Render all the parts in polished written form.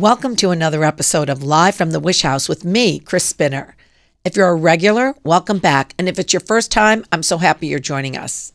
Welcome to another episode of Live from the Wish House with me, Chris Spinner. If you're a regular, welcome back. And if it's your first time, I'm so happy you're joining us.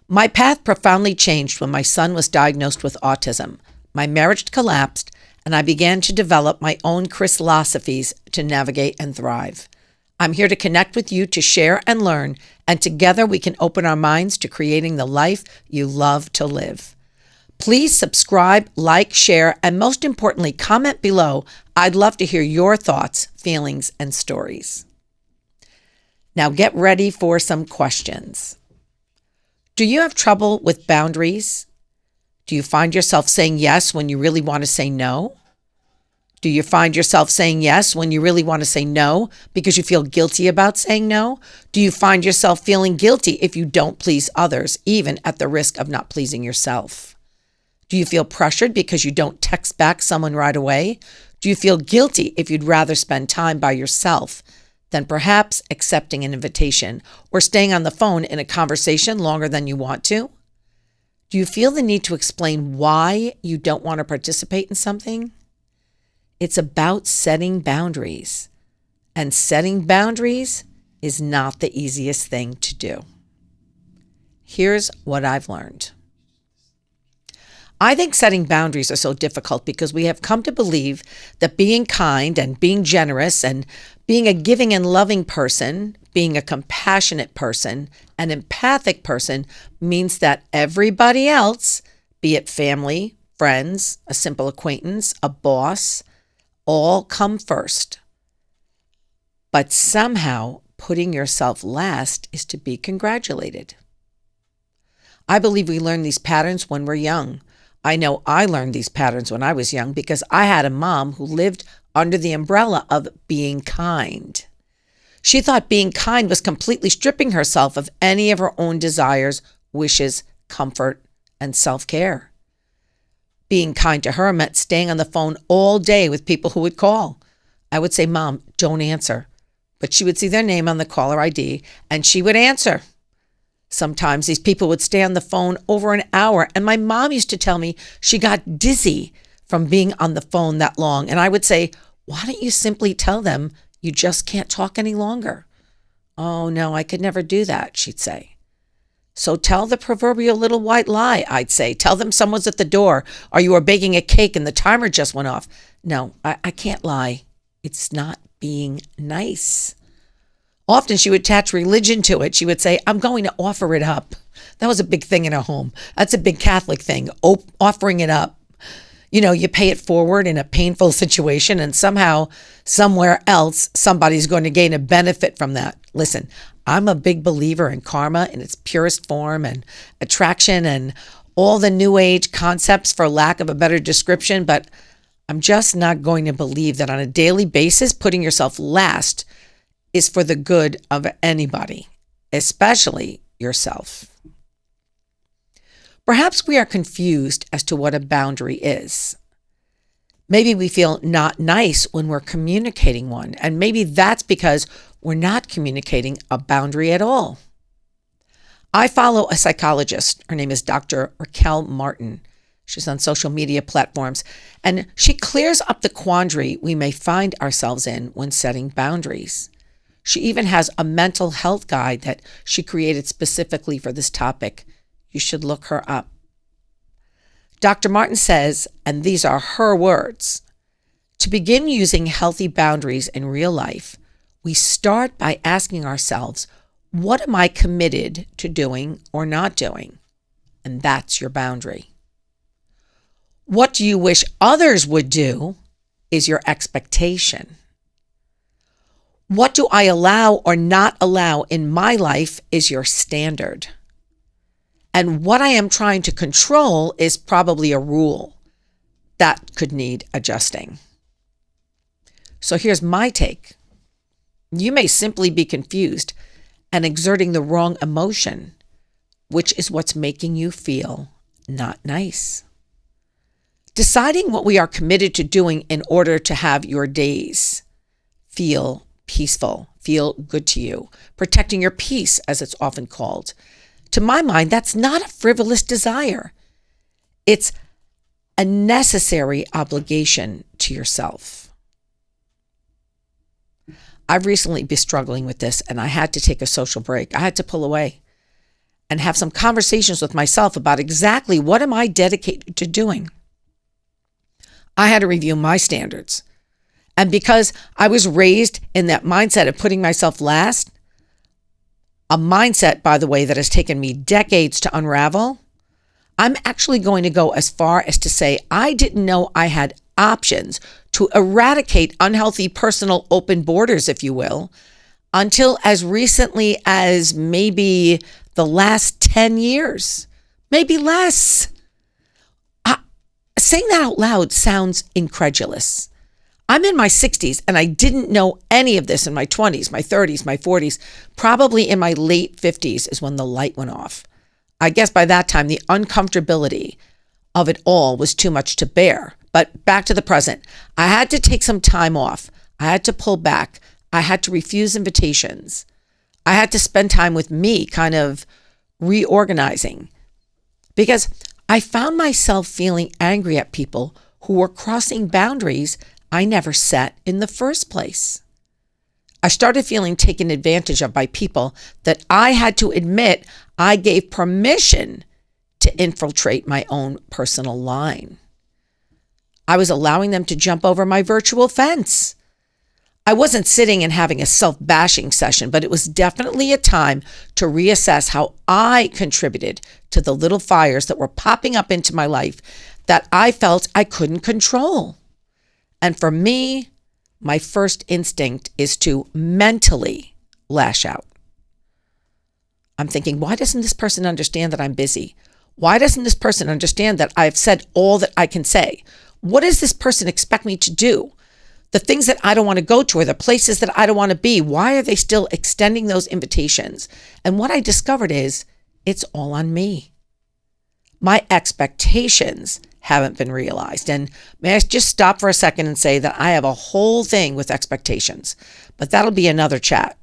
My path profoundly changed when my son was diagnosed with autism. My marriage collapsed, and I began to develop my own Chrislosophies to navigate and thrive. I'm here to connect with you to share and learn, and together we can open our minds to creating the life you love to live. Please subscribe, like, share, and most importantly, comment below. I'd love to hear your thoughts, feelings, and stories. Now get ready for some questions. Do you have trouble with boundaries? Do you find yourself saying yes when you really want to say no? Do you find yourself saying yes when you really want to say no because you feel guilty about saying no? Do you find yourself feeling guilty if you don't please others, even at the risk of not pleasing yourself? Do you feel pressured because you don't text back someone right away? Do you feel guilty if you'd rather spend time by yourself than perhaps accepting an invitation or staying on the phone in a conversation longer than you want to? Do you feel the need to explain why you don't want to participate in something? It's about setting boundaries, and setting boundaries is not the easiest thing to do. Here's what I've learned. I think setting boundaries are so difficult because we have come to believe that being kind and being generous and being a giving and loving person, being a compassionate person, an empathic person means that everybody else, be it family, friends, a simple acquaintance, a boss, all come first. But somehow putting yourself last is to be congratulated. I believe we learn these patterns when we're young. I know I learned these patterns when I was young because I had a mom who lived under the umbrella of being kind. She thought being kind was completely stripping herself of any of her own desires, wishes, comfort, and self-care. Being kind to her meant staying on the phone all day with people who would call. I would say, "Mom, don't answer." But she would see their name on the caller ID and she would answer. Sometimes these people would stay on the phone over an hour, and my mom used to tell me she got dizzy from being on the phone that long. And I would say, "Why don't you simply tell them you just can't talk any longer?" "Oh, no, I could never do that," she'd say. "So tell the proverbial little white lie," I'd say. "Tell them someone's at the door, or you are baking a cake and the timer just went off." "No, I can't lie. It's not being nice." Often she would attach religion to it. She would say, "I'm going to offer it up." That was a big thing in her home. That's a big Catholic thing, offering it up. You know, you pay it forward in a painful situation, and somehow, somewhere else, somebody's going to gain a benefit from that. Listen, I'm a big believer in karma in its purest form and attraction and all the new age concepts, for lack of a better description, but I'm just not going to believe that on a daily basis, putting yourself last is for the good of anybody, especially yourself. Perhaps we are confused as to what a boundary is. Maybe we feel not nice when we're communicating one, and maybe that's because we're not communicating a boundary at all. I follow a psychologist. Her name is Dr. Raquel Martin. She's on social media platforms, and she clears up the quandary we may find ourselves in when setting boundaries. She even has a mental health guide that she created specifically for this topic. You should look her up. Dr. Martin says, and these are her words, to begin using healthy boundaries in real life, we start by asking ourselves, what am I committed to doing or not doing? And that's your boundary. What do you wish others would do is your expectation. What do I allow or not allow in my life is your standard. And what I am trying to control is probably a rule that could need adjusting. So here's my take. You may simply be confused and exerting the wrong emotion, which is what's making you feel not nice. Deciding what we are committed to doing in order to have your days feel peaceful, feel good to you, protecting your peace, as it's often called. To my mind, that's not a frivolous desire. It's a necessary obligation to yourself. I've recently been struggling with this, and I had to take a social break. I had to pull away and have some conversations with myself about exactly what am I dedicated to doing. I had to review my standards. And because I was raised in that mindset of putting myself last, a mindset, by the way, that has taken me decades to unravel, I'm actually going to go as far as to say I didn't know I had options to eradicate unhealthy personal open borders, if you will, until as recently as maybe the last 10 years, maybe less. Saying that out loud sounds incredulous. I'm in my 60s and I didn't know any of this in my 20s, my 30s, my 40s. Probably in my late 50s is when the light went off. I guess by that time, the uncomfortability of it all was too much to bear. But back to the present, I had to take some time off. I had to pull back. I had to refuse invitations. I had to spend time with me, kind of reorganizing, because I found myself feeling angry at people who were crossing boundaries I never set in the first place. I started feeling taken advantage of by people that I had to admit I gave permission to infiltrate my own personal line. I was allowing them to jump over my virtual fence. I wasn't sitting and having a self-bashing session, but it was definitely a time to reassess how I contributed to the little fires that were popping up into my life that I felt I couldn't control. And for me, my first instinct is to mentally lash out. I'm thinking, why doesn't this person understand that I'm busy? Why doesn't this person understand that I've said all that I can say? What does this person expect me to do? The things that I don't want to go to or the places that I don't want to be, why are they still extending those invitations? And what I discovered is it's all on me. My expectations haven't been realized. And may I just stop for a second and say that I have a whole thing with expectations, but that'll be another chat.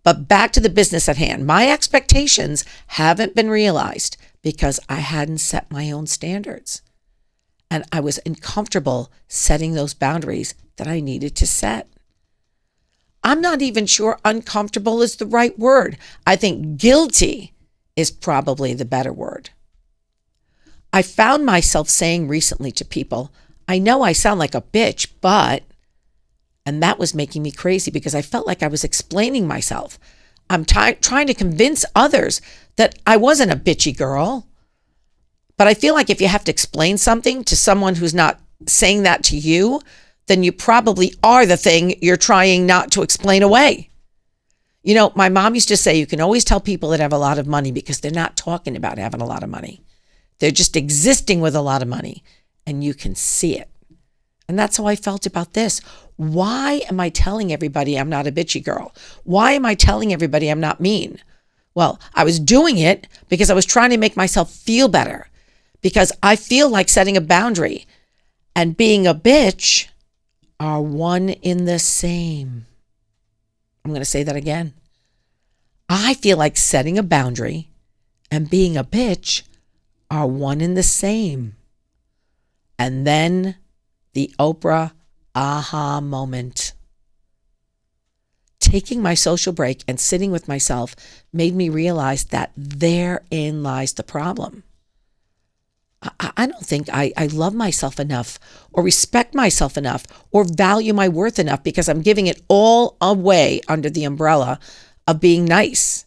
But back to the business at hand. My expectations haven't been realized because I hadn't set my own standards. And I was uncomfortable setting those boundaries that I needed to set. I'm not even sure uncomfortable is the right word. I think guilty is probably the better word. I found myself saying recently to people, I know I sound like a bitch, but, and that was making me crazy because I felt like I was explaining myself. I'm trying to convince others that I wasn't a bitchy girl. But I feel like if you have to explain something to someone who's not saying that to you, then you probably are the thing you're trying not to explain away. You know, my mom used to say you can always tell people that have a lot of money because they're not talking about having a lot of money. They're just existing with a lot of money and you can see it. And that's how I felt about this. Why am I telling everybody I'm not a bitchy girl? Why am I telling everybody I'm not mean? Well, I was doing it because I was trying to make myself feel better. Because I feel like setting a boundary and being a bitch are one in the same. I'm going to say that again. I feel like setting a boundary and being a bitch are one in the same. And then the Oprah aha moment. Taking my social break and sitting with myself made me realize that therein lies the problem. I don't think I love myself enough or respect myself enough or value my worth enough because I'm giving it all away under the umbrella of being nice.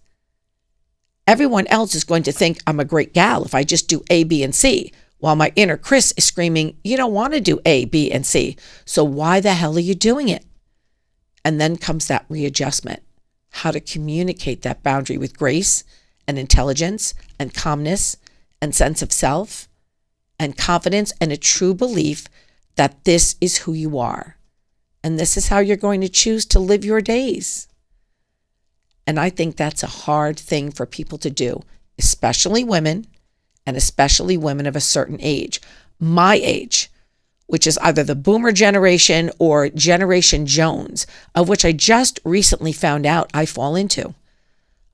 Everyone else is going to think I'm a great gal if I just do A, B, and C, while my inner Chris is screaming, you don't want to do A, B, and C, so why the hell are you doing it? And then comes that readjustment, how to communicate that boundary with grace and intelligence and calmness and sense of self and confidence and a true belief that this is who you are. And this is how you're going to choose to live your days. And I think that's a hard thing for people to do, especially women and especially women of a certain age. My age, which is either the boomer generation or Generation Jones, of which I just recently found out I fall into. I'm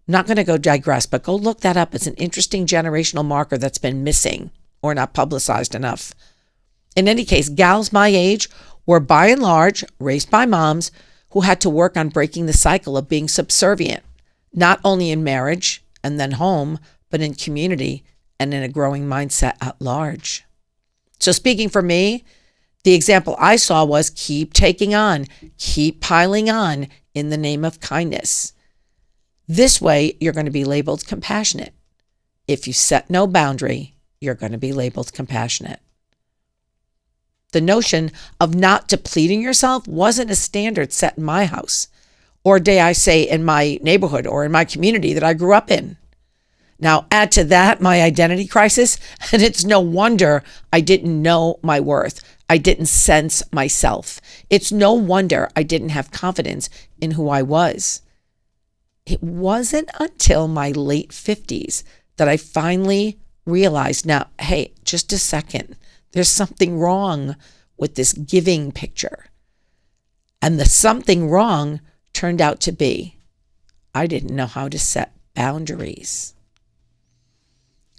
not going to go digress, but go look that up. It's an interesting generational marker that's been missing or not publicized enough. In any case, gals my age were by and large raised by moms who had to work on breaking the cycle of being subservient, not only in marriage and then home, but in community and in a growing mindset at large. So speaking for me, the example I saw was keep taking on, keep piling on in the name of kindness. This way, you're going to be labeled compassionate. If you set no boundary, you're going to be labeled compassionate. The notion of not depleting yourself wasn't a standard set in my house, or dare I say in my neighborhood or in my community that I grew up in. Now, add to that my identity crisis, and it's no wonder I didn't know my worth. I didn't sense myself. It's no wonder I didn't have confidence in who I was. It wasn't until my late 50s that I finally realized, now, hey, just a second. There's something wrong with this giving picture. And the something wrong turned out to be, I didn't know how to set boundaries.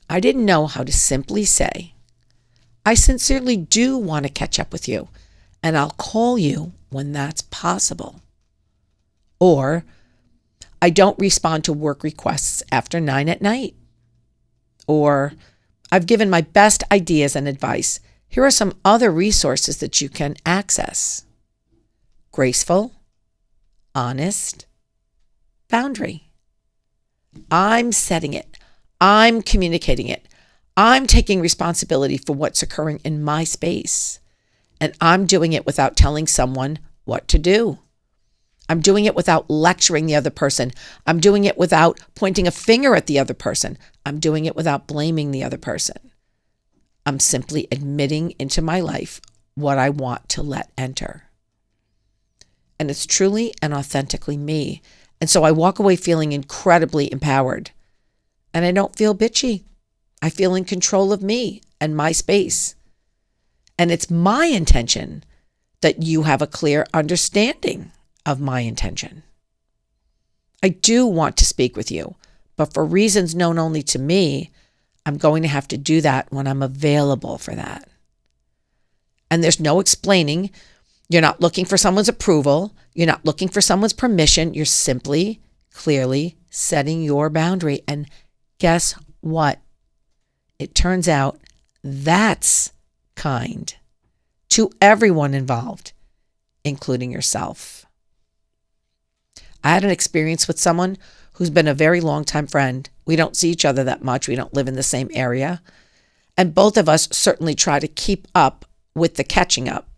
I didn't know how to simply say, I sincerely do want to catch up with you, and I'll call you when that's possible. Or, I don't respond to work requests after 9 at night. Or, I've given my best ideas and advice. Here are some other resources that you can access. Graceful, honest, boundary. I'm setting it. I'm communicating it. I'm taking responsibility for what's occurring in my space. And I'm doing it without telling someone what to do. I'm doing it without lecturing the other person. I'm doing it without pointing a finger at the other person. I'm doing it without blaming the other person. I'm simply admitting into my life what I want to let enter. And it's truly and authentically me. And so I walk away feeling incredibly empowered. And I don't feel bitchy. I feel in control of me and my space. And it's my intention that you have a clear understanding of my intention. I do want to speak with you, but for reasons known only to me, I'm going to have to do that when I'm available for that. And there's no explaining. You're not looking for someone's approval. You're not looking for someone's permission. You're simply, clearly setting your boundary. And guess what? It turns out that's kind to everyone involved, including yourself. I had an experience with someone who's been a very long time friend. We don't see each other that much. We don't live in the same area. And both of us certainly try to keep up with the catching up.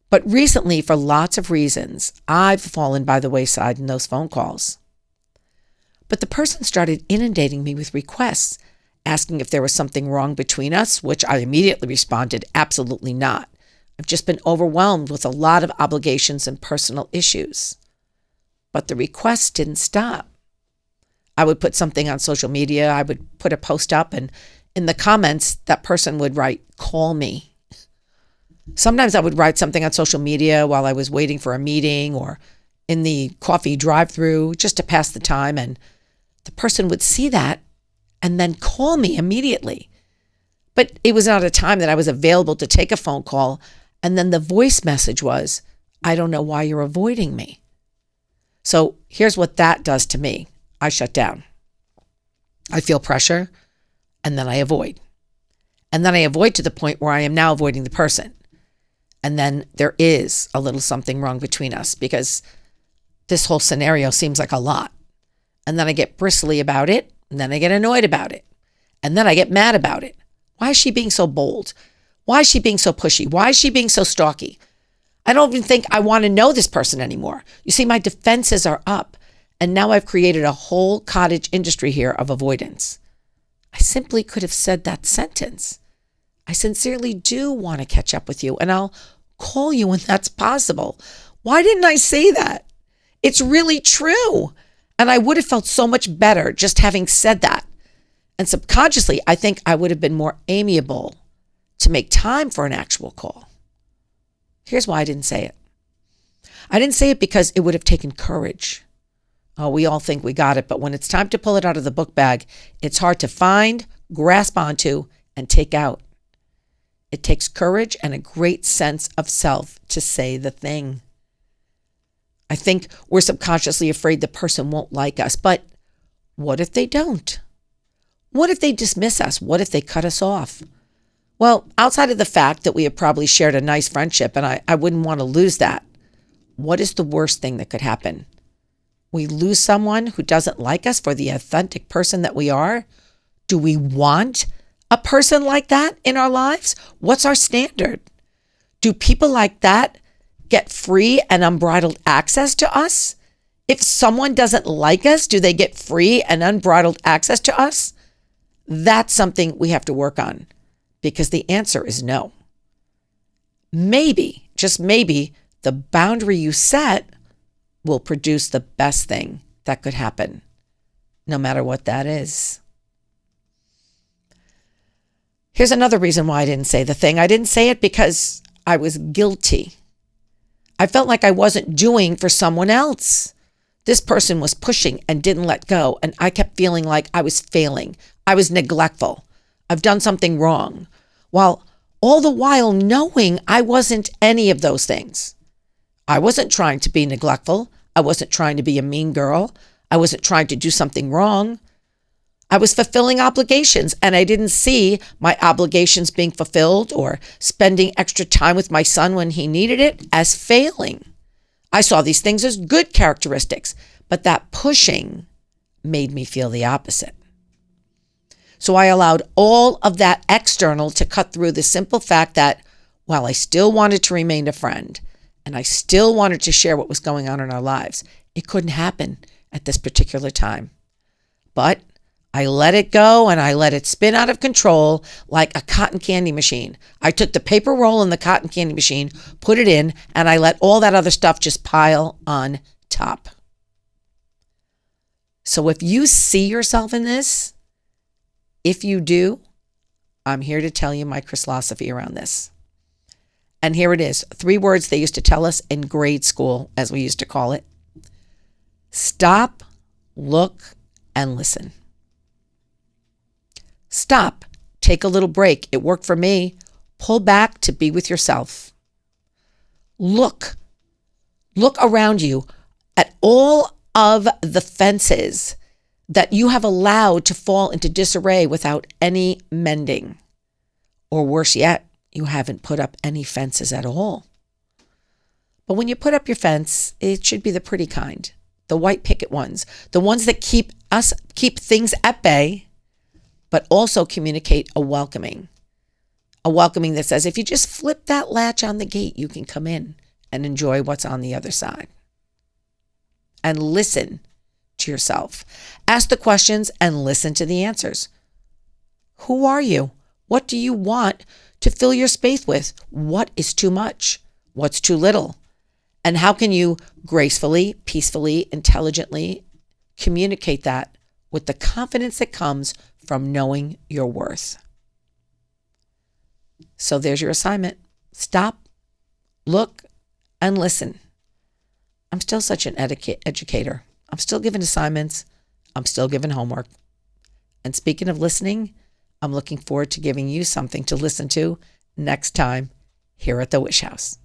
But recently, for lots of reasons, I've fallen by the wayside in those phone calls. But the person started inundating me with requests, asking if there was something wrong between us, which I immediately responded, absolutely not. I've just been overwhelmed with a lot of obligations and personal issues. But the requests didn't stop. I would put something on social media. I would put a post up, and in the comments, that person would write, call me. Sometimes I would write something on social media while I was waiting for a meeting or in the coffee drive-through just to pass the time, and the person would see that and then call me immediately. But it was not a time that I was available to take a phone call, and then the voice message was, I don't know why you're avoiding me. So here's what that does to me. I shut down. I feel pressure, and then I avoid. And then I avoid to the point where I am now avoiding the person. And then there is a little something wrong between us because this whole scenario seems like a lot. And then I get bristly about it, and then I get annoyed about it. And then I get mad about it. Why is she being so bold? Why is she being so pushy? Why is she being so stalky? I don't even think I want to know this person anymore. You see, my defenses are up, and now I've created a whole cottage industry here of avoidance. I simply could have said that sentence. I sincerely do want to catch up with you, and I'll call you when that's possible. Why didn't I say that? It's really true. And I would have felt so much better just having said that. And subconsciously, I think I would have been more amiable to make time for an actual call. Here's why I didn't say it. I didn't say it because it would have taken courage. Oh, we all think we got it, but when it's time to pull it out of the book bag, it's hard to find, grasp onto, and take out. It takes courage and a great sense of self to say the thing. I think we're subconsciously afraid the person won't like us, but what if they don't? What if they dismiss us? What if they cut us off? Well, outside of the fact that we have probably shared a nice friendship and I wouldn't want to lose that, what is the worst thing that could happen? We lose someone who doesn't like us for the authentic person that we are? Do we want a person like that in our lives? What's our standard? Do people like that get free and unbridled access to us? If someone doesn't like us, do they get free and unbridled access to us? That's something we have to work on, because the answer is no. Maybe, just maybe, the boundary you set will produce the best thing that could happen, no matter what that is. Here's another reason why I didn't say the thing. I didn't say it because I was guilty. I felt like I wasn't doing for someone else. This person was pushing and didn't let go, and I kept feeling like I was failing. I was neglectful. I've done something wrong. While all the while knowing I wasn't any of those things. I wasn't trying to be neglectful. I wasn't trying to be a mean girl. I wasn't trying to do something wrong. I was fulfilling obligations, and I didn't see my obligations being fulfilled or spending extra time with my son when he needed it as failing. I saw these things as good characteristics, but that pushing made me feel the opposite. So I allowed all of that external to cut through the simple fact that while I still wanted to remain a friend and I still wanted to share what was going on in our lives, it couldn't happen at this particular time. But I let it go and I let it spin out of control like a cotton candy machine. I took the paper roll in the cotton candy machine, put it in, and I let all that other stuff just pile on top. So if you see yourself in this, if you do, I'm here to tell you my Chrislosophy around this. And here it is. 3 words they used to tell us in grade school, as we used to call it. Stop, look, and listen. Stop. Take a little break. It worked for me. Pull back to be with yourself. Look. Look around you at all of the fences that you have allowed to fall into disarray without any mending. Or worse yet, you haven't put up any fences at all. But when you put up your fence, it should be the pretty kind, the white picket ones, the ones that keep things at bay, but also communicate a welcoming that says, if you just flip that latch on the gate, you can come in and enjoy what's on the other side. And listen to yourself. Ask the questions and listen to the answers. Who are you? What do you want to fill your space with? What is too much? What's too little? And how can you gracefully, peacefully, intelligently communicate that with the confidence that comes from knowing your worth? So there's your assignment. Stop, look, and listen. I'm still such an educator. I'm still giving assignments. I'm still giving homework. And speaking of listening, I'm looking forward to giving you something to listen to next time here at the Wish House.